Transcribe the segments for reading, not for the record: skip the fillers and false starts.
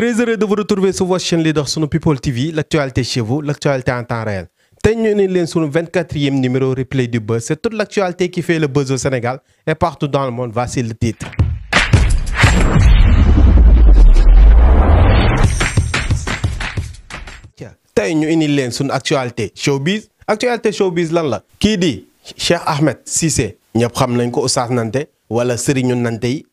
Très heureux de vous retrouver sur votre chaîne leader Sunu People TV, l'actualité chez vous, l'actualité en temps réel. Tey ñu indi leen sunu 24e numéro replay du buzz. C'est toute l'actualité qui fait le buzz au Sénégal et partout dans le monde. Voici le titre. Tey ñu indi leen sunu actualité showbiz. Actualité showbiz lan la? Kii di Cheikh Ahmed Cissé ñëpp xam nañ ko Oustaz Nante wala Serigne Nante yi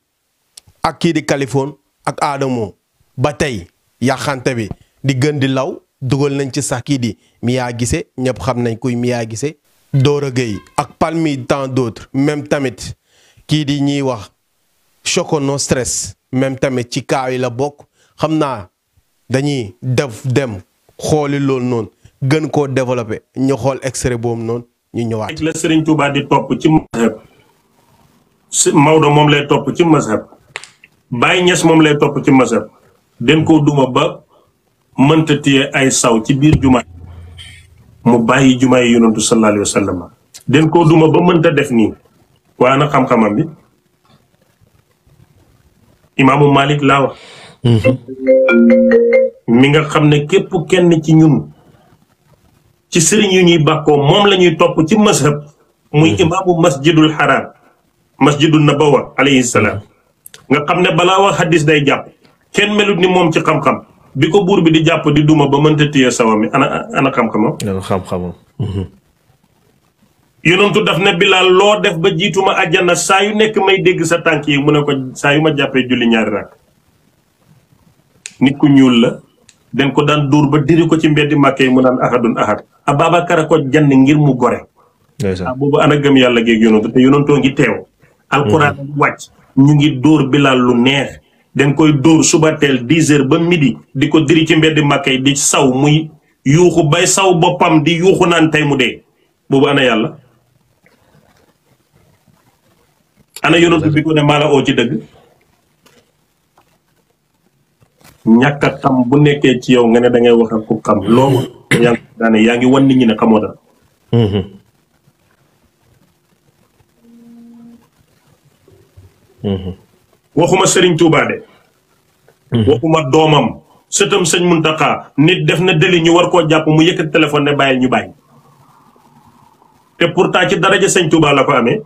ak kii di Kaliphone ak Adamo ba tey yàqante bi di gën di law dugal nañ ci sax kii di Mia Guissé ñëpp xam nañ kuy Mia Guissé Dora Gueye ak parmi tant d'autres même tamit kii di ñuy wax Choco no stress même tamit ci kaaw yi la bokk xam naa dañuy dem xooli loolu noonu gën koo développé ñu xool extrait boobu noonu ñu ñëwaat. la Serigne Touba di topp ci mazhab Maodo moom lay topp ci mazhab Baye Niass moom lay topp ci mazhab den koo duma ba mënta téye ay saw ci biir jumaa mu bàyyi jumaa yi yonantu sallallahu alayhi wa sallam den koo duma ba mënta def nii waaye nag xam-xamam bi imaamu Malik laa wax mi nga xam ne képp kenn ci ñun ci sëriñ yu ñuy bàkkoo moom la ñuy topp ci mazhab muy imaamu masjidul haram masjidul nabawa alayhi salaam nga xam ne balaa wax hadis day jàpp kenn melut ni moom ci xam-xam bi ko buur bi di jàpp di duma ba mënta téye sawam mi ana xam-xamam. xam-xamam. yonentu daf ne Bilaal loo def ba jiituma àjjana saa yu nekk may dégg sa tànk yi mu ne ko saa yu ma jàppee julli ñaari rakk nit ku ñuul la den ko daan dóor ba diri ko ci mbeddi màkke yi mu naan ahadun ahad Ababakar ko jann ngir mu gore. boobu ana gëm yàlla géeg yonentu te yonentoo ngi teew. alquran wàcc ñu ngi dóor Bilaal lu neex. dañ koy dóor suba teel 10 heures ba midi di ko diri ci mbedd màkkay di saw muy yuuxu bay saw boppam di yuuxu naan tey mu dee boobu ana yàlla ana yonent bi ko ne maa la oo ci dëgg ñàkk a xam bu nekkee ci yow nga ne da ngay wax ak ku xam loolu yaa ngi wan nit ñi ne xamoo dara waxuma Serigne Touba de. waxuma doomam sëtam sëñ Muntaxa nit def na deli ñu war koo jàpp mu yëkkat téléphone ne bàyyil ñu bàyyi. te pourtant ci daraja sëñ Touba la ko amee.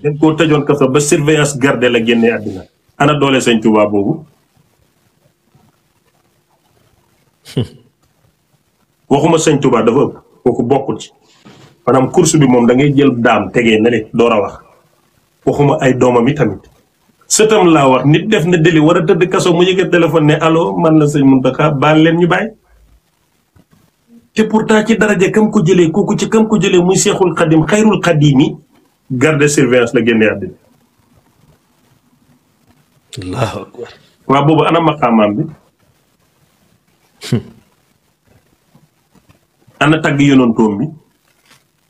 dañ koo tëjoon kaso ba surveillance gardée la génnee àddina ana doole sëñ Touba boobu. waxuma sëñ Touba dafa ëpp kooku bokkul ci maanaam course bi moom da ngay jël daam tegee na le door a wax. waxuma ay doomam yi tamit sëtam laa wax nit def na deli war a tëdd kaso mu yëge téléphone ne allo man la sëñ Muntaxa baal leen ñu bàyyi te pourtant ci daraja kam ko jëlee kooku ci kam ko jëlee muy seexul xadim xayrul xadimi garde surveillance la génne àddina allahu akbar waaw boobu ana maqaamaam bi ana tagg yonantoom bi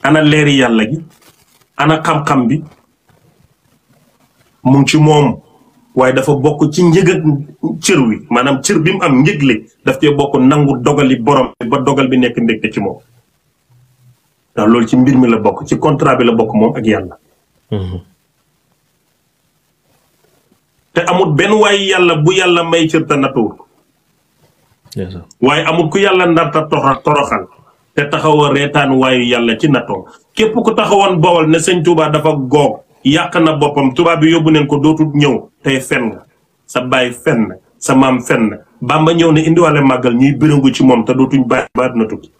ana leeri yàlla gi ana xam-xam bi mu ngi ci moom waaye dafa bokk ci njëg ak cër wi maanaam cër bi mu am njëgle daf cee bokk nangu dogali borom ba dogal bi nekk ndekte ci moom ndax loolu ci mbir mi la bokk ci contrat bi la bokk moom ak yàlla te amul benn waaye yàlla bu yàlla may cër ta natuur waaye amul ku yàlla ndarta toroxal te taxawa reetaan waayu yàlla ci natoo képp ku taxawoon Bawol ne sëñ Tuubaa dafa goog yàq na boppam tubaab bi yóbbu neen ko dootul ñëw tey fen nga sa baay fen na sa maam fen na Bàmba ñëw ne indiwaale màggal ñuy bërëngu ci moom te dootuñ bàyyi ba na tukki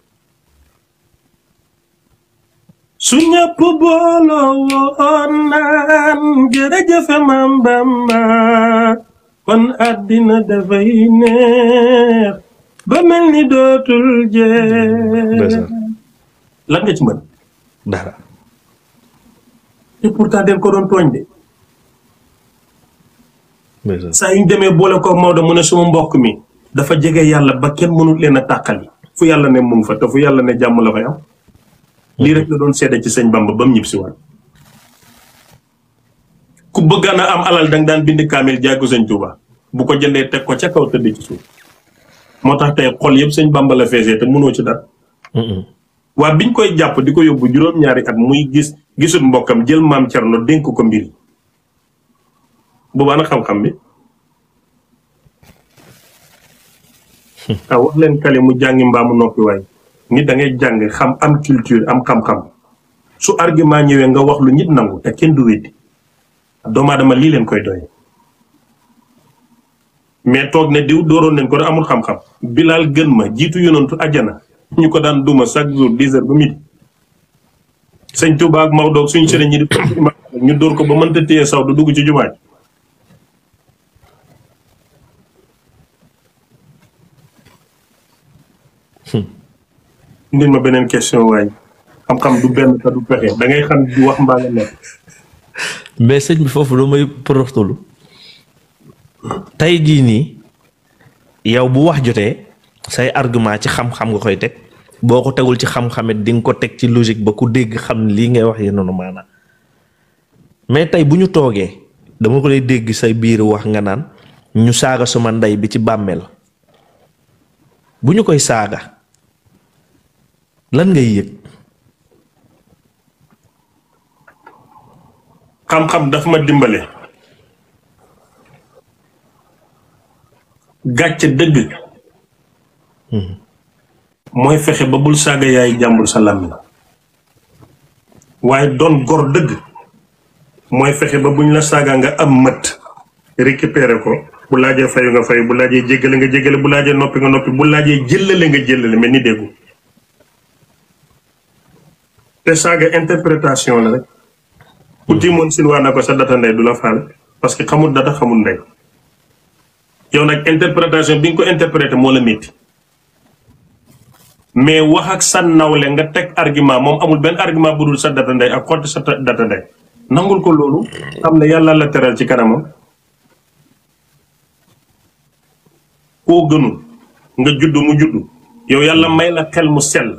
su ñëpp booloo woon naan jërëjëfe maam Bàmba kon àddina dafay neex ba mel ni dootul jeex lan nga ci mën dara te pourtant den ko doon tooñ de saa yu ñu demee boole ko Maodo mu ne suma mbokk mi dafa jege yàlla ba kenn mënul leen a tàqali fu yàlla ne mu ngi fa te fu yàlla ne jàmm la fay am lii rek la doon seede ci sëñ Bamba ba mu ñib si waat ku bëggaan a am alal danga daan bind kaamil jaay ko sëñ Touba bu ko jëndee teg ko ca kaw tëdd ci suuf moo tax tey xol yëpp sëñ Bamba la feesee te mënoo ci dara waa biñ koy jàpp di ko yóbbu juróom-ñaari at muy gisul mbokkam jël maam Cerno dénk ko mbir boobu ana xam-xam bi wax leen kale mu jàngi mbaamu noppi waay nit da ngay jàng xam am culture am xam-xam su argument ñëwee nga wax lu nit nangu te kenn du weddi doomu aadama lii leen koy doy mais toog ne diw dooroon nañ ko da amul xam-xam Bilaal gën ma jiitu yonantu àjjana ñu ko daan duma chaque jour 10 heures ba midi sëñ Tuubaa ak Maodo suñu sëriñ ñi di ñu dóor ko ba mënta téye saw du dugg ci jumaa indil ma beneen question waaye xam-xam du benn te du pexe da ngay xam di wax mbaa nga nekk. mais sëñ bi foofu lu may poroxtalu tey jii nii yow bu wax jotee say argument ci xam-xam nga koy teg boo ko tegul ci xam-xamit di nga ko teg ci logique ba ku dégg xam ne lii ngay wax yi noonu maanaam mais tey bu ñu toogee dama ko lay dégg say biir wax nga naan ñu saaga suma ndey bi ci bàmmeel bu ñu koy saaga lan ngay yëg. xam-xam daf ma dimbale. gàcce dëgg. mooy fexe ba bul saaga yaay jàmbur sa làmmiñ waaye doon gor dëgg mooy fexe ba buñ la saaga nga am mët récupérer ko bu laajee fayu nga fayu bu laajee jéggale nga jéggale bu laajee noppi nga noppi bu laajee jëllale nga jëllale mel ni déggu te saaga interprétation la rek ku tiimoon sin waa na ko sa data ndey du la faal parce que xamul data xamul ndey yow nag interprétation bi nga ko interprété moo la métti mais wax ak sa nawle nga teg argument moom amul benn argument bu dul sa data ndey ak xotti sa data ndey nangul ko loolu xam ne yàlla la teral ci kanamam koo gënul nga juddu mu juddu yow yàlla may la xel mu sell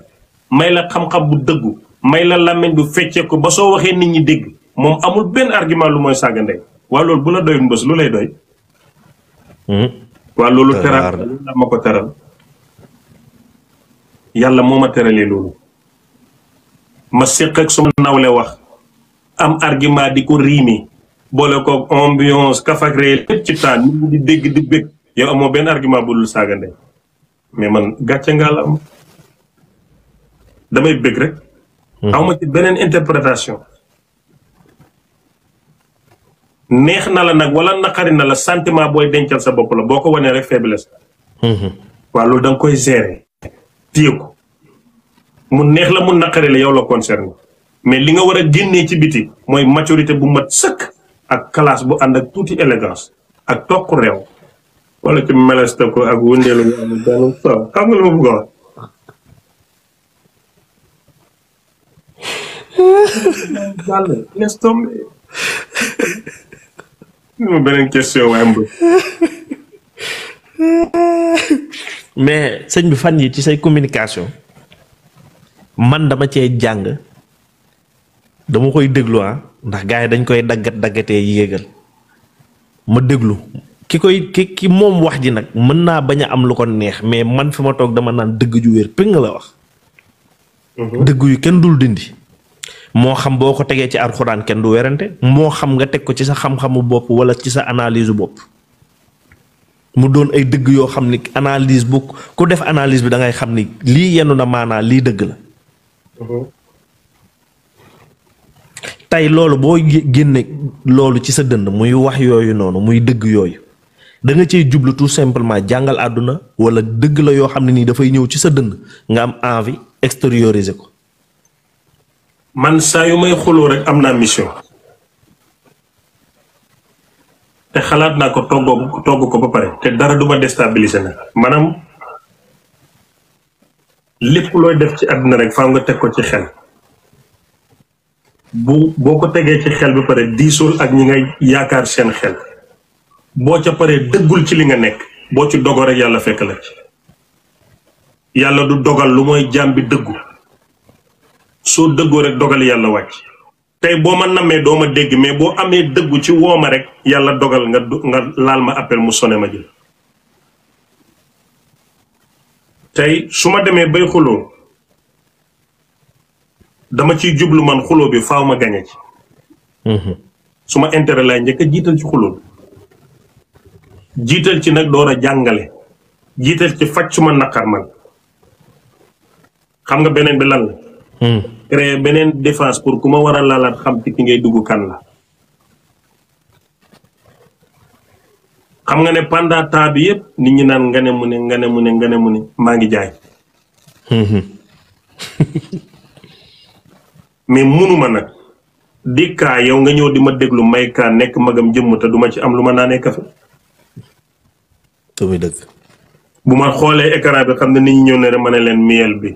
may la xam-xam bu dëggu may la làmmiñ bu feccee ko ba soo waxee nit ñi dégg moom amul benn argument lu mooy saaga ndey waa loolu bu la doyul mbës lu lay doy waa loolu teral la ma ko teral yàlla moo ma teralee loolu ma séq ak suma nawle wax am argument di ko riime boole ko ambiance kafak ree lépp ci temps nit ñi di dégg di bëgg yow amoo benn argument bu dul saaga ndey mais man gàcce ngaa la am damay bëgg rek awma ci beneen interprétation neex na la nag wala naqari na la sentiment booy dencal sa bopp la boo ko wanee rek faiblesse waaw loolu da nga koy gérer téye ko mu neex la mu naqari la yow la concerné mais li nga war a génnee ci biti mooy maturité bu mat sëkk ak classe bu ànd ak tuuti élégance ak toq réew wala ci meleste ko ak wëndeelu nga am benn so xam nga lu ma bëgg a wax laisse tomber beneen question waaye mbë mais sëñ bi fan yi ci say communication man dama cee jàng dama koy déglu ndax gars yi dañ koy daggatee yéegal ma déglu ki moom wax ji nag mën naa bañ a am lu ko neex mais man fi ma toog dama naan dëgg ju wér péng la wax dëgg yu kenn dul dindi moo xam boo ko tegee ci alxuraan kenn du werante moo xam nga teg ko ci sa xam-xamu bopp wala ci sa analyse bopp mu doon ay dëgg yoo xam ni analyse bu ku def analyse bi da ngay xam ni lii yenn na maanaa lii dëgg la tey loolu boo génne loolu ci sa dënd muy wax yooyu noonu muy dëgg yooyu da nga cey jublu tout simplement jàngal àdduna wala dëgg la yoo xam ne nii dafay ñëw ci sa dënd nga am envie extérioriser ko man saa yu may xuloo rek am naa mission te xalaat naa ko togg ko ba pare te dara du ma déstabiliser nag maanaam lépp looy def ci àdduna rek faaw nga teg ko ci xel boo ko tegee ci xel ba pare diisool ak ñi ngay yaakaar seen xel boo ca paree dëggul ci li nga nekk boo ci dogo rek yàlla fekk la ci yàlla du dogal lu mooy jaam bi dëggu soo dëggoo rek dogal yàlla wàcc tey boo ma nammee doo ma dégg mais boo amee dëggu ci wooma rek yàlla dogal nga laal ma appel mu sone ma jël tey su ma demee bay xuloo dama ciy jublu man xuloo bi faaw ma gañe ci su ma intérêt laay njëkk a jiital ci xuloo bi jiital ci nag door a jàngale jiital ci faj suma naqar man xam nga beneen bi lan la créer beneen défense pour ku ma war a laalaat xam ci ki ngay dugg kan la xam nga ne pendant temps bi yëpp nit ñi naan nga ne mu ne maa ngi jaay mais munuma nag di kaa yow nga ñëw di ma déglu may kaa nekk magam jëmm te duma ci am lu ma naanee kafe muy dëgg bu ma xoolee écran bi xam ne nit ñi ñëw ne rek ma ne leen miel bi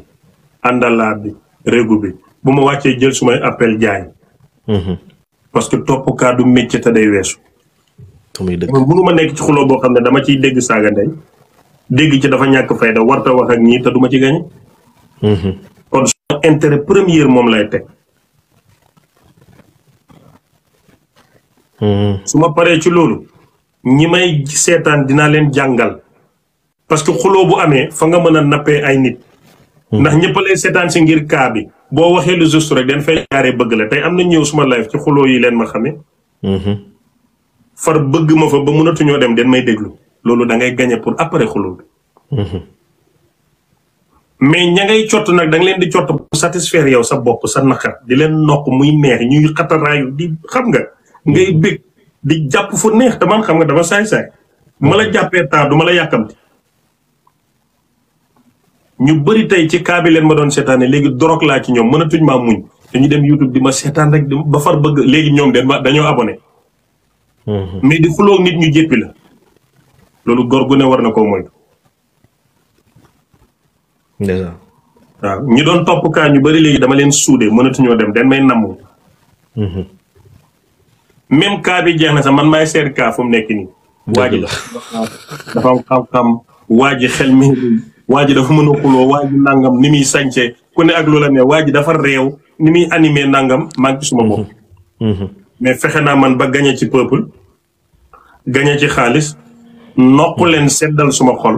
àndalaat bi régu bi bu ma wàccee jël sumay appel jaay parce que topp kaa du métier te day weesu muy dëgg munuma nekk ci xuloo boo xam ne dama ciy dégg saaga ndey dégg ci dafa ñàkk fayda warta wax ak ñii te duma ci gañe kon suma intérêt premier moom lay teg su ma paree ci loolu ñi may seetaan dinaa leen jàngal parce que xuloo bu amee fa nga mën a nappee ay nit ndax ñëpp lay seetaan si ngir kaa bi boo waxee lu juste rek den fay jaaree bëgg la tey am na ñëw suma live ci xuloo yi leen ma xamee far bëgg ma fa ba mënatuñoo dem den may déglu loolu da ngay gagné pour après xuloo bi mais ña ngay cott nag da nga leen di cott pour satisfaire yow sa bopp sa naqar di leen nokk muy neex ñuy xataraayu di xam nga ngay bég di jàpp fu neex te man xam nga dama saay-saay ma la jàppee temps du ma la yàkkamti ñu bëri tey ci kaa bi leen ma doon seetaane léegi dorog laa ci ñoom mënatuñ maa muñ dañu dem YouTube di ma seetaan rek ba far bëgg léegi ñoom dañoo abonné mais di xuloo nit ñu jéppi la loolu góor gu ne war na koo moytu waaw ñi doon topp kaa ñu bëri léegi dama leen suude mënatuñoo dem den may namm même kaa bi jeex na sax man maay seet kaa fu mu nekk nii waa ji dafa am xam-xam waa ji xel mi waa ji dafa mën a xuloo waa ji nangam ni muy sañce ku ne ak loola ne waa ji dafa réew ni muy animé nangam maa ngi ci suma bopp mais fexe naa man ba gañe ci peuple gañe ci xaalis noq leen seddal suma xol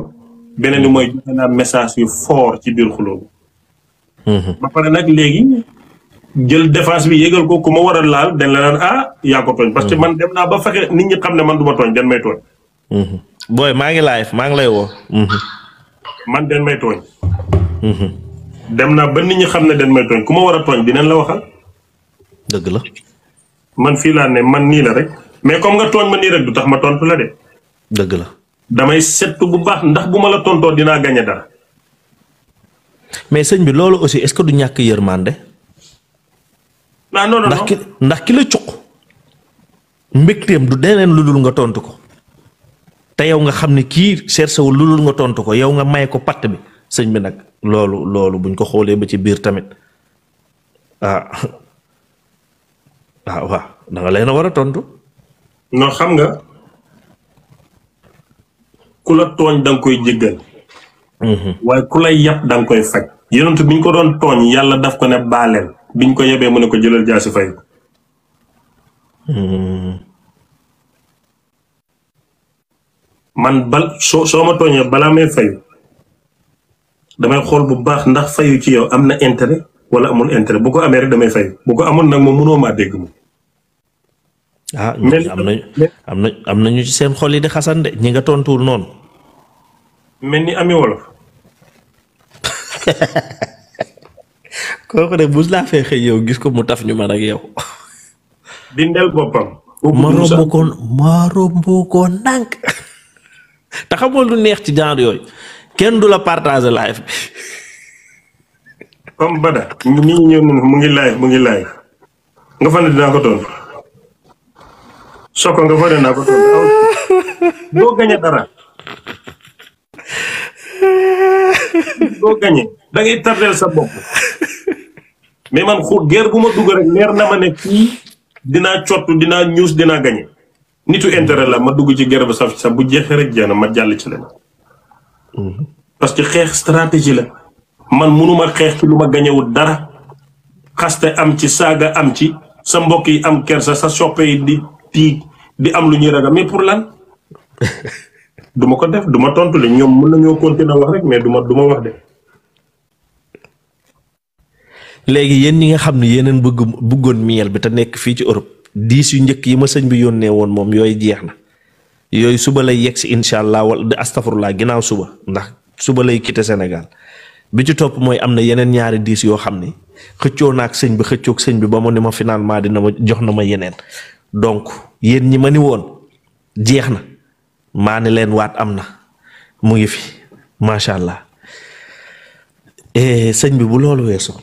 beneen bi mooy joxe naa message yu fort ci biir xuloo ba pare nag léegi jël défense bi yégal ko ku ma war a laal dañ la naan yaa ko tooñ parce que man dem naa ba fexe nit ñi xam ne man du ma tooñ den may tooñ booy maa ngi live maa ngi lay woo man den may tooñ dem naa ba nit ñi xam ne den may tooñ ku ma war a tooñ dinañ la waxal dëgg la man fii laa ne man nii la rek mais comme nga tooñ ma nii rek du tax ma tontu la de dëgg la damay settu bu baax ndax bu ma la tontoo dinaa gañe dara mais sëñ bi loolu aussi est-ce que du ñàkk yërmande non ndax ki la cuq mbégteem du deneen lu dul nga tontu ko te yow nga xam ne kii cherché wul lu dul nga tontu ko yow nga may ko patt bi sëñ bi nag loolu buñ ko xoolee ba ci biir tamit waaw da nga leen a war a tontu. non xam nga ku la tooñ da nga koy jéggal. waaye ku la yàpp da nga koy faj. yonent bi ñu ko doon tooñ yàlla daf ko ne baaleel biñ ko yebee mu ne ko jëlal jaasi fay. man soo ma tooñee balaa may fayu damay xool bu baax ndax fayu ci yow am na intérêt wala amul intérêt bu ko amee rek damay fayu bu ko amul nag moom mënoo maa dégg moom. am nañu ci seen xol yi di xasan de ñi nga tontuwul noonu. mel ni ami wolof. kooku de bu laa fee xëy yow gis ko mu taf ñu man ak yow. di ndel boppam. ma romb ko ndànk. te xamoo lu neex ci genre yooyu kenn du la partager live bi. comme Bada. nii ñëw na mu ngi live nga fa ne dinaa ko tontu. soko nga fa ne naa ko tontu doo gañe dara. doo gañe da ngay tardeel sa bopp. mais man guerre bu ma dugg rek leer na ma ne kii dinaa cottu dinaa ñuus dinaa gañe. nitu intérêt la ma dugg ci guerre ba saf sax bu jeexee rek jeex na ma jàll ci leen. parce que xeex stratégie la. man munuma xeex ci lu ma gañewul dara. xaste am ci saaga am ci sa mbokk yi am kersa sa soppe yi di am lu ñuy ragal mais pour lan. du ma ko def du ma tontu le ñoom mën nañoo continuer wax rek mais du ma wax de. léegi yéen ñi nga xam ne yeneen bëggoon miel bi te nekk fii ci Europe 10 yu njëkk yi ma sëñ bi yónnee woon moom yooyu jeex na yooyu suba lay yegg si incha allah wala astafurlaa ginnaaw suba ndax suba lay quitté Sénégal bi ci topp mooy am na yeneen ñaari diis yoo xam ni xëccoo naak sëñ bi xëccoog sëñ bi ba mu ne ma finalement dina ma jox na ma yeneen donc yéen ñi ma ni woon jeex na maa ne leen waat am na mu ngi fi macha allah sëñ bi bu loolu weesoo.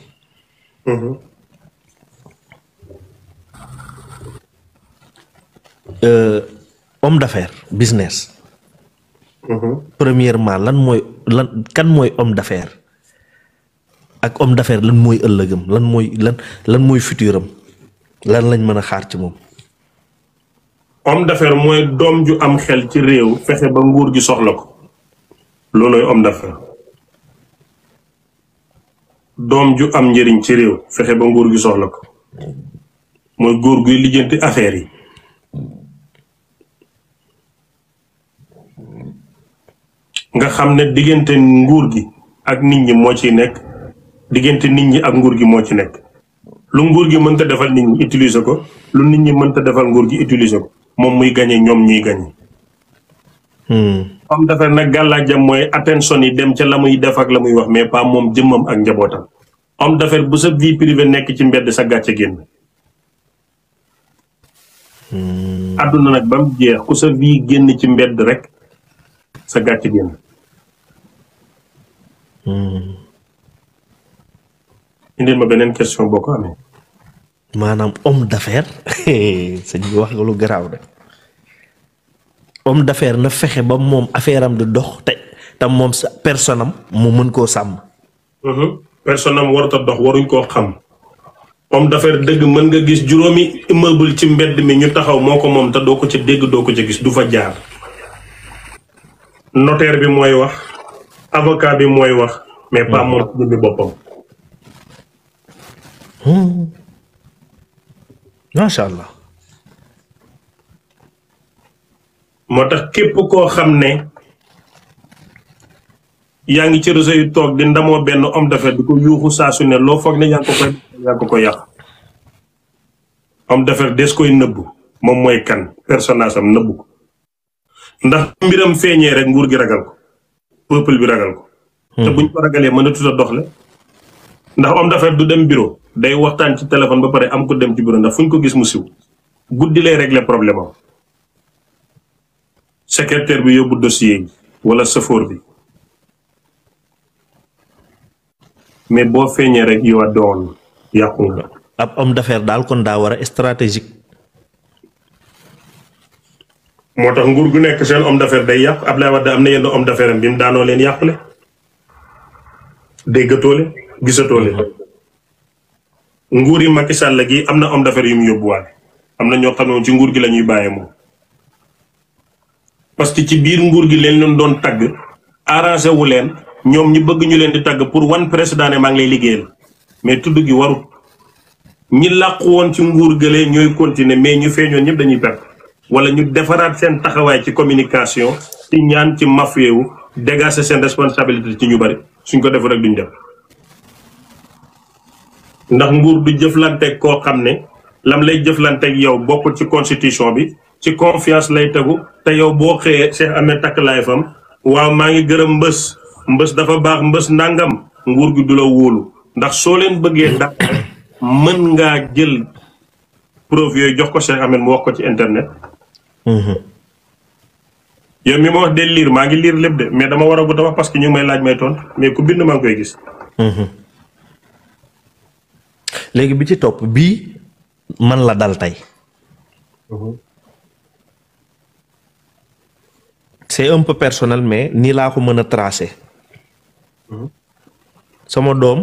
Homme d'affaires business. Premièrement kan mooy homme d'affaires ak homme d'affaires lan mooy ëllëgam lan mooy futuram lan lañ mën a xaar ci moom. homme d'affaires mooy doom ju am xel ci réew fexe ba nguur gi soxla ko loolooy homme d'affaires. doom ju am njëriñ ci réew fexe ba nguur gi soxla ko mooy góor guy lijjanti affaires yi. nga xam ne diggante nguur gi ak nit ñi moo ciy nekk diggante nit ñi ak nguur gi moo ci nekk lu nguur gi mënta defal nit ñi utiliser ko lu nit ñi mënta defal nguur gi utiliser ko moom muy gañe ñoom ñuy gañe. homme d'affaires nag gàllaajam mooy attention yi dem ca la muy def ak la muy wax mais pas moom jëmmam ak njabootam. homme d'affaires bu sa vie privée nekk ci mbedd sa gàcce génn. àdduna nag ba mu jeex ku sa vie génn ci mbedd rek sa gàcce génn. indil ma beneen question boo ko amee. maanaam homme d'affaires sëñ bi wax nga lu garaaw de homme d'affaires na fexe ba moom affaire am di dox te moom sa personne am mu mën koo sàmm. personne am warut a dox waruñ koo xam. homme d'affaires dëgg mën nga gis juróomi immeuble ci mbedd mi ñu taxaw moo ko moom te doo ko ca dégg doo ko ca gis du fa jaar. notaire bi mooy wax avocat bi mooy wax mais pas moom jëmmi boppam. macha allah. moo tax képp koo xam ne yaa ngi ci réseau yu toog di ndamoo benn homme d'affaires di ko yuuxu saa su ne loo foog ne yaa ngi ko yàq. homme d'affaires des koy nëbbu moom mooy kan personnage am nëbbu ko ndax mbiram feeñee rek nguur gi ragal ko peuple bi ragal ko. te buñ ko ragalee mënatut a doxle ndax homme d'affaires du dem bureau day waxtaan ci téléphone ba pare am ko dem ci bureau ndax fuñ ko gis mu siw guddi lay régler problème am. secrétaire bi yóbbu dossier yi wala chauffeur bi mais boo feeñee rek yow a doon yàqu nga. ab homme d'affaires daal kon daa war a stratégique. moo tax nguur gu nekk seen homme d'affaires day yàqu Abdoulaye Wade am na yenn homme d'affaires am bi mu daanoo leen yàqule déggatoo leen gisatoo leen. nguur yi Macky Sall gi am na homme d'affaires yu mu yóbbuwaale am na ñoo xam ne ci nguur gi la ñuy bàyyee moom. parce que ci biir nguur gi leen doon tagg arrangé wu leen ñoom ñu bëgg ñu leen di tagg pour wan président ne maa ngi lay liggéeyal mais tudd gi warut ñi làqu woon ci nguur gëlee ñooy continuer mais ñu feeñoon ñëpp dañuy perte wala ñu defaraat seen taxawaay ci communication ci ñaan ci mafiewu dégager seen responsabilité ci ñu bari suñ ko def rek duñ def ndax nguur du jëflanteeg koo xam ne lam lay jëflanteeg yow bokkul ci constitution bi ci confiance lay tegu te yow boo xëyee Cheikh Ahmed takk laay fam waaw maa ngi gërëm mbës dafa baax mbës nangam nguur gi du la wóolu ndax soo leen bëggee da mën ngaa jël preuve yooyu jox ko Cheikh Ahmed mu wax ko ci internet. yow mi ma wax de lire maa ngi lire lépp de mais dama war a gudd a wax parce que ñu ngi may laaj may tontu mais ku bind maa ngi koy gis. léegi bi ci topp bii man la dal tey. c'est un peu personnel mais nii laa ko mën a tracer. sama doom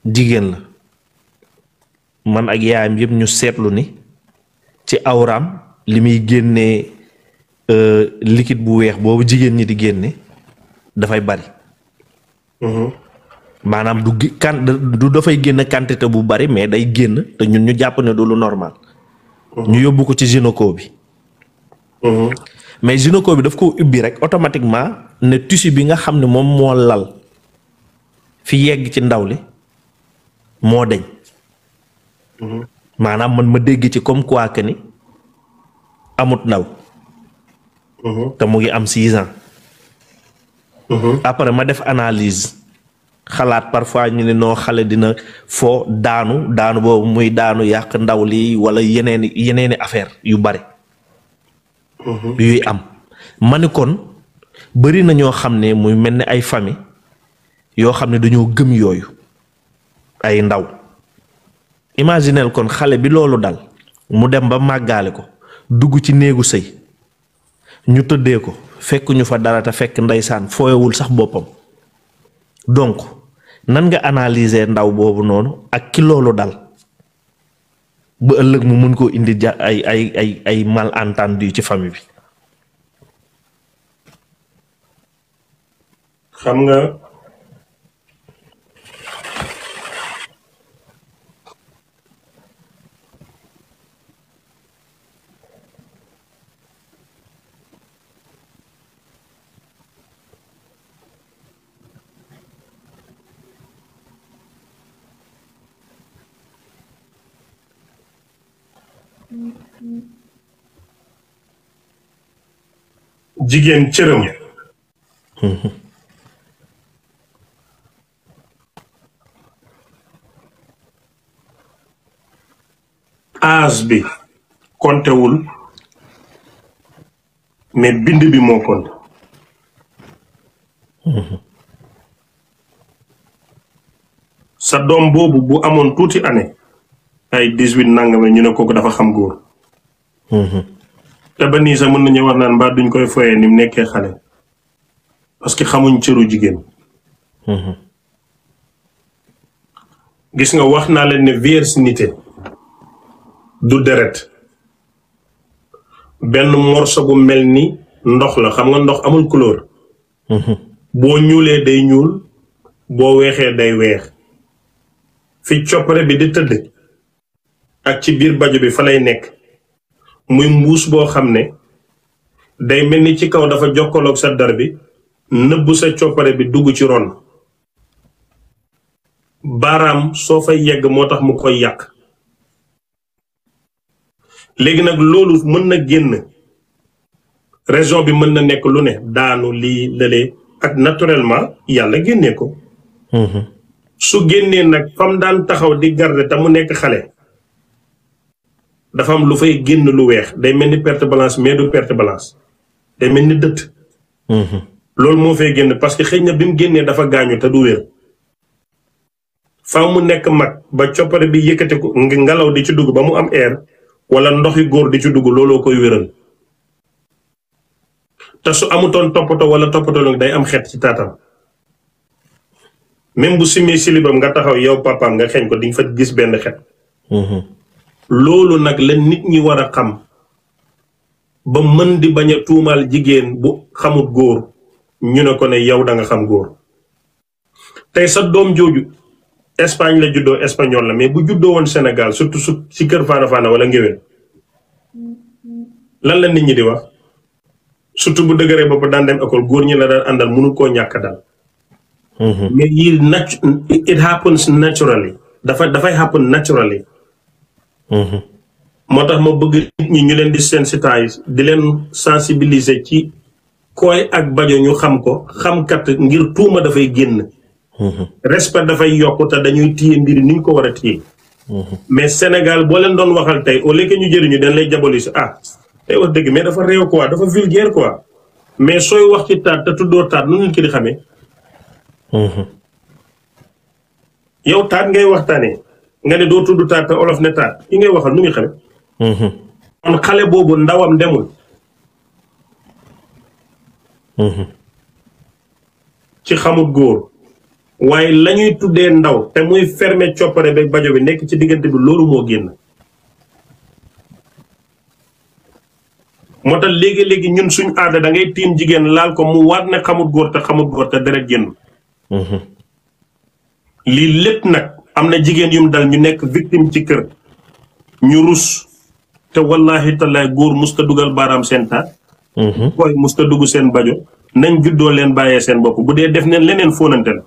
jigéen la man ak yaayam yëpp ñu seetlu ni ci awraam li muy génnee liquide bu weex boobu jigéen ñi di génne dafay bari. maanaam du dafay génn quantité bu bari mais day génn te ñun ñu jàpp ne du lu normal. ñu yóbbu ko ci gynéco bi. mais gynéco bi daf ko ubbi rek automatiquement ne tissu bi nga xam ne moom moo lal fi yegg ci ndaw li moo deñ. maanaam man ma dégg ci comme quoi que ni amut ndaw. te mu ngi am 6 ans. après ma def analyse xalaat parfois ñu ne noo xale dina foo daanu boobu muy daanu yàq ndaw li wala yeneeni affaire yu bari yuy am ma ni kon bëri na ñoo xam ne muy mel ni ay famille yoo xam ne dañoo gëm yooyu ay ndaw imaginel kon xale bi loolu dal mu dem ba màggaale ko dugg ci néegu sëy ñu tëddee ko fekk ñu fa dara te fekk ndeysaan fooyewul sax boppam donc nan nga analyser ndaw boobu noonu ak ki loolu dal ba ëllëg mu mun koo indi ay malentendu ci famille bi. xam nga jigéen cëram âge bi kontewul mais bind bi moo compte sa doom boobu bu amoon tuuti année ay 18 nangam ñu ne kooku dafa xam góor te ba nii sax mën nañu wax naan mbaa duñ koy foyee ni mu nekkee xale parce que xamuñ cëru jigéen gis nga wax naa leen ne virginité du deret benn morso bu mel ni ndox la xam nga ndox amul couleur boo ñuulee day ñuul boo weexee day weex fi coppare bi di tëdd ak ci biir bajo bi fa lay nekk muy mbuus boo xam ne day mel ni ci kaw dafa jokkaloog sa dar bi nëbbu sa coppare bi dugg ci ron baaraam soo fay yegg moo tax mu koy yàq léegi nag loolu mën na génn raison bi mën na nekk lu ne daanu lii lële ak naturellement yàlla génnee ko su génnee nag fam daan taxaw di garder te mu nekk xale dafa am lu fay génn lu weex day mel ni perte blanche mais du perte blanche day mel ni dëtt loolu moo fay génn parce que xëy na bi mu génnee dafa gaañu te du wér faaw mu nekk mag ba coppare bi yëkkate ko ngelaw di ci dugg ba mu am air wala ndoxi góor di ci dugg looloo koy wéral te su amutoon toppatoo wala toppatoo nag day am xet ci taatam même bu simee silibam nga taxaw yow papaam nga xeeñ ko di nga fa gis benn xet loolu nag la nit ñi war a xam ba mën di bañ a tuumaal jigéen bu xamut góor ñu ne ko ne yow da nga xam góor tey sa doom jooju Espagne la juddoo espagnol la mais bu juddoo woon Sénégal surtout su ci kër faana faana wala ngéwél lan la nit ñi di wax surtout bu dëgëree bopp daan dem école góor ñi la daan àndal mënu koo ñàkk dal mais yi it happens naturally dafay happen naturally moo tax ma bëgg nit ñi ñu leen di sensitiser di leen sensibiliser ci kooy ak bajo ñu xam ko xamkat ngir tuuma dafay génn respect dafay yokk te dañuy téye mbiri ni ñu ko war a téye mais Sénégal boo leen doon waxal tey au lieu que ñu jëriñu dañ lay jaboli si tey wax dëgg mais dafa réew quoi dafa vulgaire quoi mais sooy wax ci taat te tuddoo taat nu nit ki di xamee yow taat ngay waxtaanee nga ne doo tudd taat te olof ne taat ki ngay waxal nu muy xamee kon xale boobu ndawam demul ci xamut góor waaye la ñuy tuddee ndaw te muy fermer coppare beeg bajo bi nekk ci diggante bi loolu moo génn moo tax léegi-léegi ñun suñ aada da ngay tiim jigéen laal ko mu waat ne xamut góor te deret génn lii lépp nag am na jigéen yum dal ñu nekk victime ci kër ñu rus te wallahi tallaay góor musta dugal baaraam seen taat koy musta dugg seen bajo nañ juddoo leen bàyyee seen bopp bu dee def neen leneen fóonante la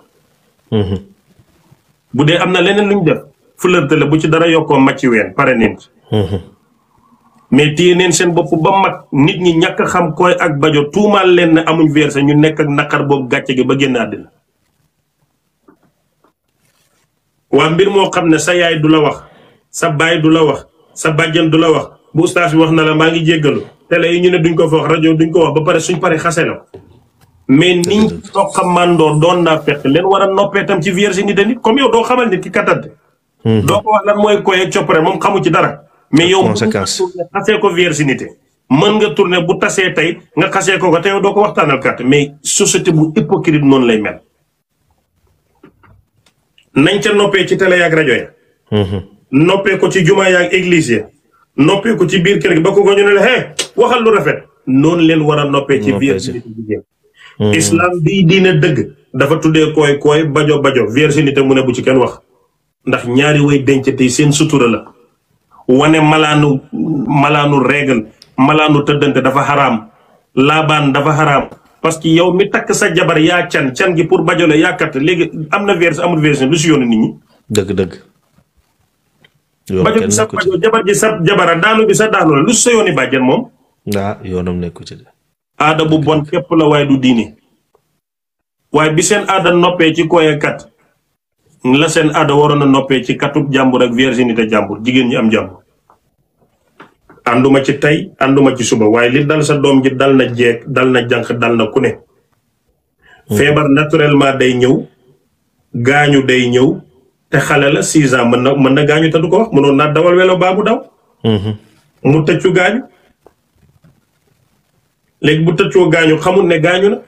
bu dee am na leneen luñ def flirte la bu ci dara yokkoo macci ween pare neen mais téye neen seen bopp ba mag nit ñi ñàkk xam koy ak bajo tuumaal leen ne amuñ versé ñu nekk ak naqar boobu gàcce gi ba génn àddina waa mbir moo xam ne sa yaay du la wax sa baay du la wax sa bàjjan du la wax bu ustaas bi wax na la maa ngi jéggalu télé yi ñu ne duñ ko fa wax rajo duñ ko wax ba pare suñ pare xase la mais niñ toqamandoo doon naa fekk leen war a noppee tam ci virginité nit comme yow doo xamal nit ki kattante doo ko wax lan mooy koy ak coppare moom xamu ci dara mais yow xasee ko virginité mën nga tourné bu tasee tey nga xasee ko te yow doo ko waxtaanal kat mais société bu hypocrite noonu lay mel nañ ca noppee ci télé yaak rajo ya noppee ko ci jumaa yaak église ya noppee ko ci biir kër gi ba ko ñu ne la waxal lu rafet noonu leen war a noppee ci virginité jigéen islam bii diine dëgg dafa tuddee koy bajo virginité mu ne bu ci kenn wax ndax ñaari way dencante seen sutura la wane malaanu règle malaanu tëddante dafa xaraam laabaan dafa xaraam parce que yow mi takk sa jabar yaa can gi pour bajole yaa kat léegi am na verse amul verse lu si yoonu nit ñi dëgg bajo bi sa bajo jabar ji sa jabara daanu bi sa daanu la lu sa yooni bàjjen moom yoonam nekku ci de aada bu bon képp la waaye du diine waaye bi seen aada noppee ci koy kat la seen aada waroon a noppee ci katub jàmbur ak virginité jàmbur jigéen ñi am jàmbur ànduma ci tey ànduma ci suba waaye li dal sa doom ji dal na jeeg dal na jànq dal na ku ne feebar naturellement day ñëw gaañu day ñëw te xale la 6 ans mën na gaañu te du ko wax mënoon naa dawal welo baa bu daw mu tëccu gaañu léegi bu tëccoo gaañu xamul ne gaañu na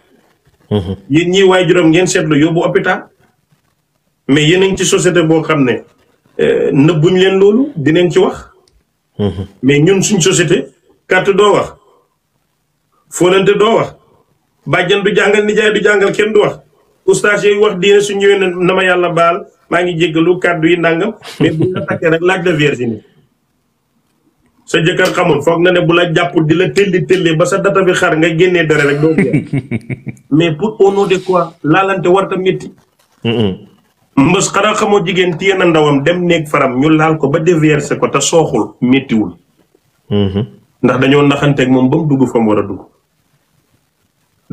yéen ñii waay juróom ngeen seetlu yóbbu hôpital mais yéen a ngi ci société boo xam ne nëbbuñ leen loolu dinañ ci wax mais ñun suñ société carte doo wax fóonante doo wax bàjjan du jàngal nijaay du jàngal kenn du wax ustaas yooyu wax diine su ñëwee ne na ma yàlla baal maa ngi jéggalu kàddu yi nangam mais buñ la takkee rek laaj la virginité sa jëkkër xamul foog na ne bu la jàpp di la tëlli ba sa data bi xar nga génnee dara rek doo mais pour au nom de quoi laalante warta métti mbës xanaa xamoo jigéen téye na ndawam dem néeg faram ñu laal ko ba déversé ko te sooxul méttiwul ndax dañoo naxanteeg moom ba mu dugg fa mu war a dugg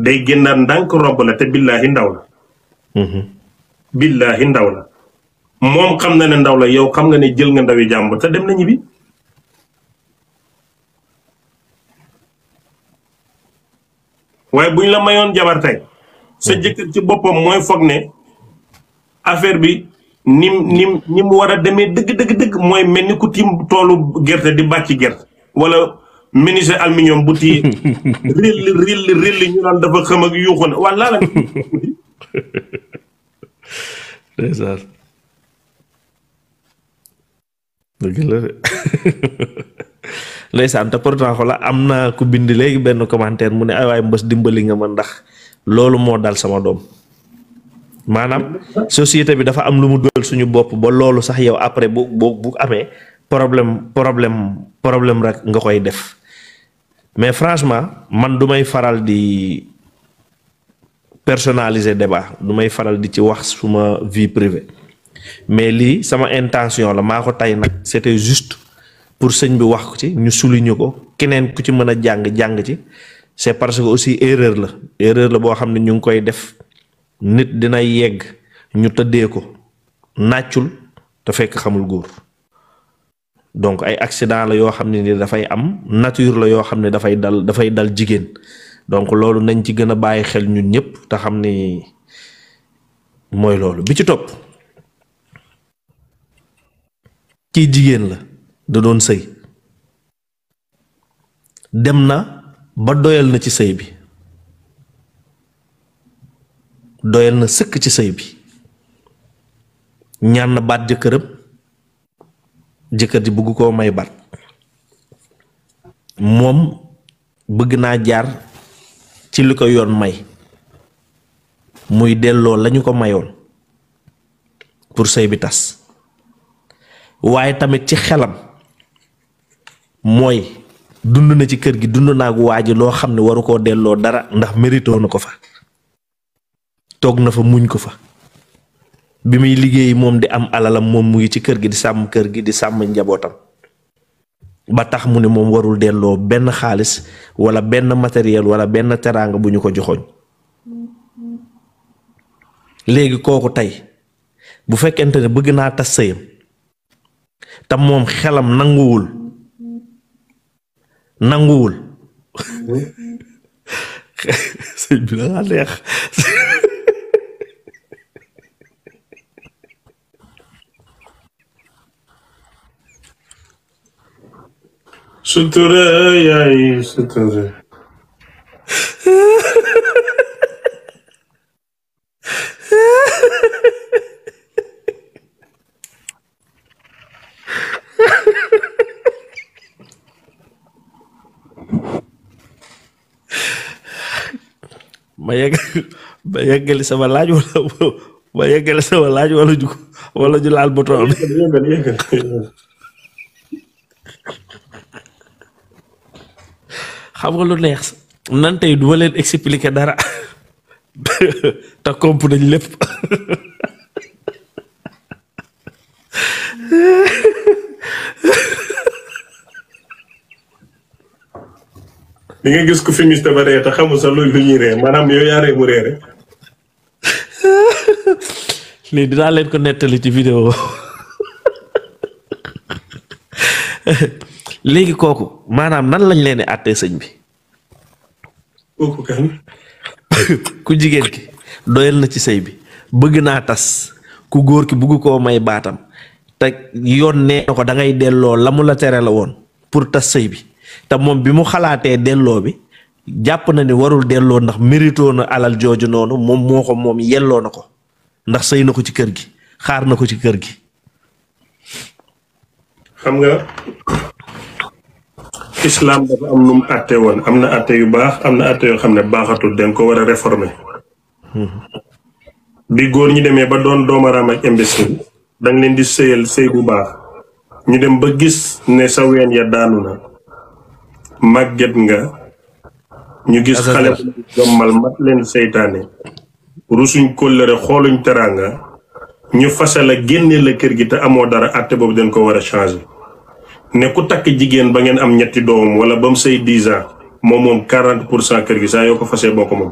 day génnaat ndànk robb la te billaahi ndaw la billaahi ndaw la moom xam na ne ndaw la yow xam nga ne jël nga ndawi jàmbur te dem na ñibbi waaye buñ la mayoon jabar tey sa jëkkër ci boppam mooy foog ne affaire bi ni mu war a demee dëgg mooy mel ni ku tiim toolu gerte di bàcc gerte wala menuisier aluminium bu tii rill ñu naan dafa xam ak yuuxu na waa laa la dëgg la de ndeysaan te pourtant xola am na ku bind léegi benn commentaire mu ne ay waay mbës dimbali nga ma ndax loolu moo dal sama doom maanaam société bi dafa am lu mu dugal suñu bopp ba loolu sax yow après bu amee problème rek nga koy def mais franchement man du may faral di personnaliser débat du may faral di ci wax suma vie privée mais lii sama intention la maa ko tey nag c'était juste pour sëñ bi wax ko ci ñu souligner ko keneen ku ci mën a jàng ci c'est parce que aussi erreur la boo xam ne ñu ngi koy def nit dina yegg ñu tëddee ko nàccul te fekk xamul góor donc ay accident la yoo xam ne ni dafay am nature la yoo xam ne dafay dal jigéen donc loolu nañ ci gën a bàyyi xel ñun ñëpp te xam ni mooy loolu bi ci topp kii jigéen la da doon sëy dem na ba doyal na ci sëy bi doyal na sëkk ci sëy bi ñaan na baat jëkkër ji bëgg koo may baat moom bëgg naa jaar ci li ko yoon may muy delloo lañu ko mayoon pour sëy bi tas waaye tamit ci xelam mooy dund na ci kër gi dund naa ak waa ji loo xam ne waru koo delloo dara ndax mérito na ko fa toog na fa muñ ko fa bi muy liggéey moom di am alalam moom mu ngi ci kër gi di sàmm kër gi di sàmm njabootam ba tax mu ne moom warul delloo benn xaalis wala benn matériel wala benn teraanga bu ñu ko joxoñ léegi kooku tey bu fekkente ne bëgg naa tas sëyam te moom xelam nanguwul sëñ bi da ngaa neex sutura yaay sutura ma yeggali sama laaj wala ju laal bouton bi xam nga lu neex nan tey du ma leen expliquer dara te komp nañ lépp di nga gis ku fi miste ba ree te xamul sax lu ñuy ree maanaam yow yaa ree mu ree rek lii dinaa leen ko nettali ci vidéo léegi kooku maanaam nan lañ leen di àttee sëñ bi kooku kan ku jigéen ki doyal na ci sëy bi bëgg naa tas ku góor ki bëgg koo may baatam te yoon nee na ko da ngay delloo la mu la tere la woon pour tas sëy bi te moom bi mu xalaatee delloo bi jàpp na ni warul delloo ndax mérito na alal jooju noonu moom moo ko moom yelloo na ko ndax sëy na ko ci kër gi xaar na ko ci kër gi. xam nga islam dafa am nu mu àtte woon am na àtte yu baax am na àtte yoo xam ne baaxatul dañ ko war a réformer bi góor ñi demee ba doon doomaraam ak imbécile danga leen di sëyal sëy bu baax ñu dem ba gis ne sa ween ya daanu na màgget nga ñu gis xale bu jommal mat leen seytaane rusuñ kóllëre xooluñ teraanga ñu fase la génne la kër gi te amoo dara àtte boobu dañ ko war a changer ne ku takk jigéen ba ngeen am ñetti doom wala ba mu say 10 ans moom 40% kër gi saa yoo ko fasee boo ko moom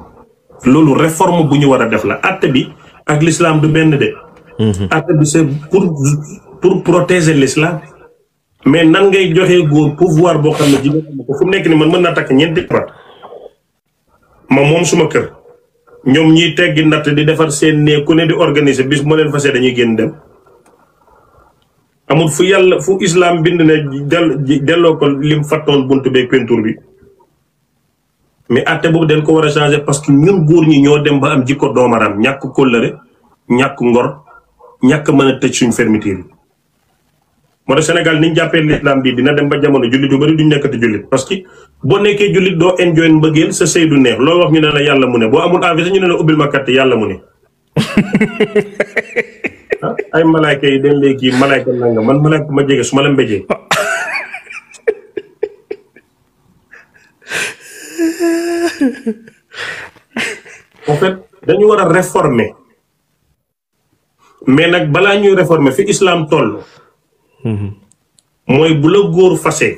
loolu réforme bu ñu war a def la àtte bi ak l'islam du benn de àtte bi c'est pour protéger l'islam mais nan ngay joxee góor pouvoir boo xam ne jigéen am ko fu mu nekk ni man mën naa takk ñeenti bat ma moom suma kër ñoom ñiy teggi natt di defar seen ne ku ne di organiser bis moo leen fasee dañuy génn dem amul fu yàlla fu islam bind ne delloo ko lim fattoon bunt beeg peinture bi mais àtte boobu dañ ko war a changer parce que ñun góor ñi ñoo dem ba am jikko doomaraam ñàkk kóllëre ñàkk ngor ñàkk mën a tëj suñ fermeture yi moo tax Sénégal niñ jàppee l'islam bi dina dem ba jamono jullit yu bari duñ nekkati jullit parce que boo nekkee jullit doo enjoy mbëggeel sa sëy du neex loolu wax ñu ne la yàlla mu ne boo amul envie sax ñu ne la ubbil ma kat yàlla mu ne ay malaayka yi dañ léegi malaayka nanga man malaayka ma jege su ma la mbéjee en fait dañu war a réformer mais nag balaa ñuy réformer fi islam toll mooy bu la góor fase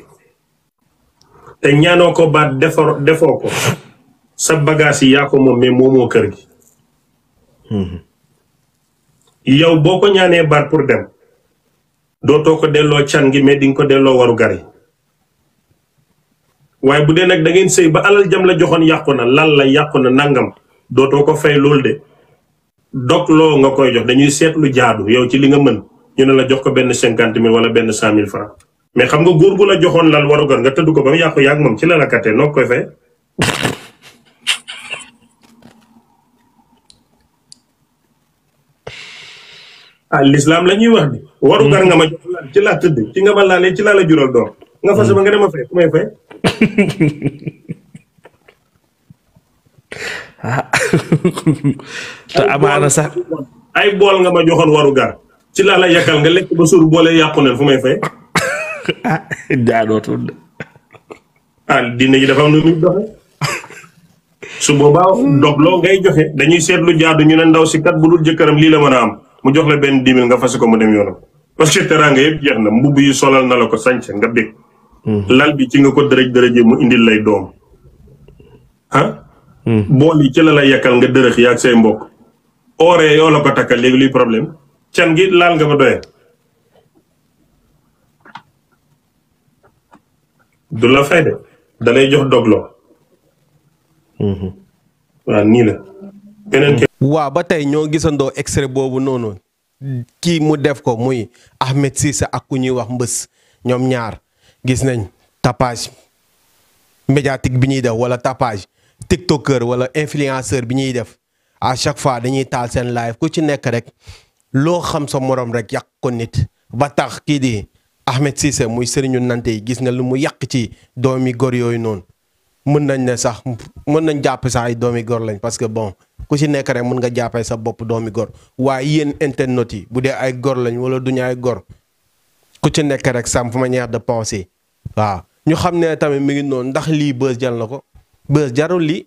te ñaanoo ko baat defoo ko sa bagage yi yaa ko moom mais moomoo kër gi yow boo ko ñaanee baat pour dem dootoo ko delloo can gi mais di nga ko delloo waru gar yi waaye bu dee nag da ngeen sëy ba alal jam la joxoon yàqu na lal la yàqu na nangam dootoo ko fay loolu de dog loo nga koy jox dañuy seet lu jaadu yow ci li nga mën ñu ne la jox ko benn 50 000 wala benn 100 000 francs mais xam nga góor gu la joxoon lal waru gar nga tëdd ko ba mu yàqu yàgg moom ci la la kattee noo koy fay. ah l'islam la ñuy wax ni waru gar nga ma jox lal ci laa tëdd ci nga ma laalee ci laa la jural doom nga fas ba nga dem a fay ku may fay. te amaana sax ay bool nga ma joxoon waru gar ci laa la yàkkal nga lekk ba suur boole yàqu neen fu may fay. jaadootul de. ah diine ji dafa am lu muy doxe su boobaa dogloo ngay joxe dañuy seet lu jaadu ñu ne ndaw si kat bu dul jëkkëram lii la mën a am mu jox la benn 10 000 nga fas ko mu dem yoonam parce que teraanga yëpp jeex na mbubb yi solal na la ko sañse nga bég lal bi ci nga ko dërëjee mu indil lay doom ah. bool yi ci la lay yekkal nga dërëx yi ak say mbokk. ooree yoo la ko takkal léegi luy problème can gi laal nga ba doyee. du la fay de da lay jox dogloo. waaw nii la. beneen waaw ba tey ñoo gisandoo extrait boobu noonu kii mu def ko muy Ahmed Cissé ak ku ñuy wax Mbës ñoom ñaar gis nañ tapage médiatique bi ñuy def wala tapage tiktoker wala influenceur bi ñuy def à chaque fois dañuy taal seen live ku ci nekk rek loo xam sa morom rek yàq ko nit ba tax kii di Ahmed Cissé muy sëriñu nante yi gis nga lu mu yàq ci doomi góor yooyu noonu mën nañ ne sax mën nañ jàpp sax ay doomi góor lañ parce que bon ku ci nekk rek mën nga jàppee sa bopp doomi góor waaye yéen internet yi bu dee ay góor lañ wala duñu ay góor ku ci nekk rek sa manière de penser waaw ñu xam ne tamit mi ngi noonu ndax lii bës jal na ko bës jarul lii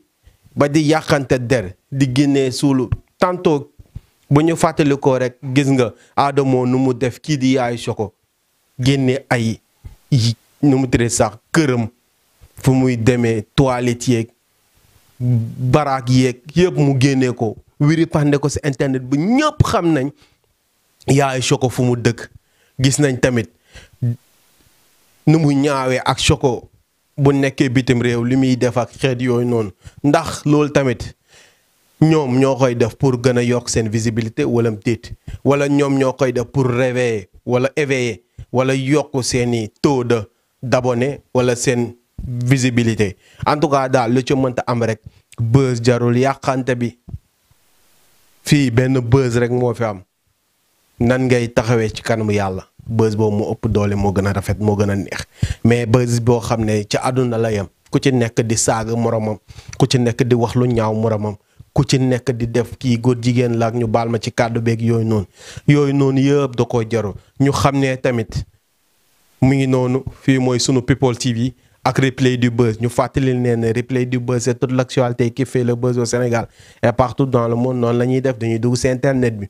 ba di yàqante der di génnee suulu tantôt bu ñu fàttali ko rek gis nga Adamo nu mu def kii di yaay Soko génne ay nu mu tere sax këram fu muy demee toilette yeeg baraak yeeg yëpp mu génnee ko wiri pande ko si internet bu ñëpp xam nañ yaay Soko fu mu dëkk gis nañ tamit nu mu ñaawee ak Soko bu nekkee bitim réew li muy def ak xeet yooyu noonu ndax loolu tamit ñoom ñoo koy def pour gën a yokk seen visibilité wala déet wala ñoom ñoo koy def pour réveiller wala éveiller wala yokk seeni taux de d'abonnés wala seen visibilité en tout cas daal lu ci mënta am rek buzz jarul yàqante bi fii benn buzz rek moo fi am nan ngay taxawee ci kanamu yàlla buzz boobu moo ëpp doole moo gën a rafet moo gën a neex mais buzz boo xam ne ci àdduna la yem ku ci nekk di saaga moromam ku ci nekk di wax lu ñaaw moromam ku ci nekk di def kii góor jigéen la ak ñu baal ma ci kàddu beeg yooyu noonu yëpp da koo jaru ñu xam ne tamit mu ngi noonu fii mooy sunu People TV ak replay du buzz ñu fàttali ne replay du buzz c'est toute l'actualité qui fait le buzz au Sénégal et partout dans le monde noonu la ñuy def dañuy dugg ci internet bi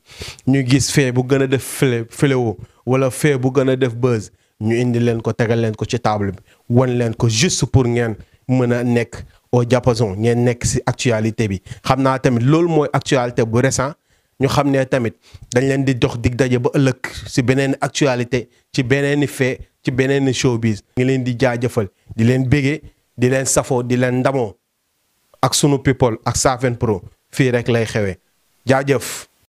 ñu gis fee bu gën a def fléau wala fee bu gën a def buzz ñu indi leen ko tegal leen ko ci table bi wan leen ko juste pour ngeen mën a nekk au diapason ngeen nekk ci actualité bi xam naa tamit loolu mooy actualité bu récent ñu xam ne tamit dañ leen di jox dig daje ba ëllëg ci beneen actualité ci beneen fee ci beneen showbiz ngi leen di jaajëfal di leen bégee di leen safoo di leen ndamoo ak sunu people ak Safen Pro fii rek lay xewee jaajëf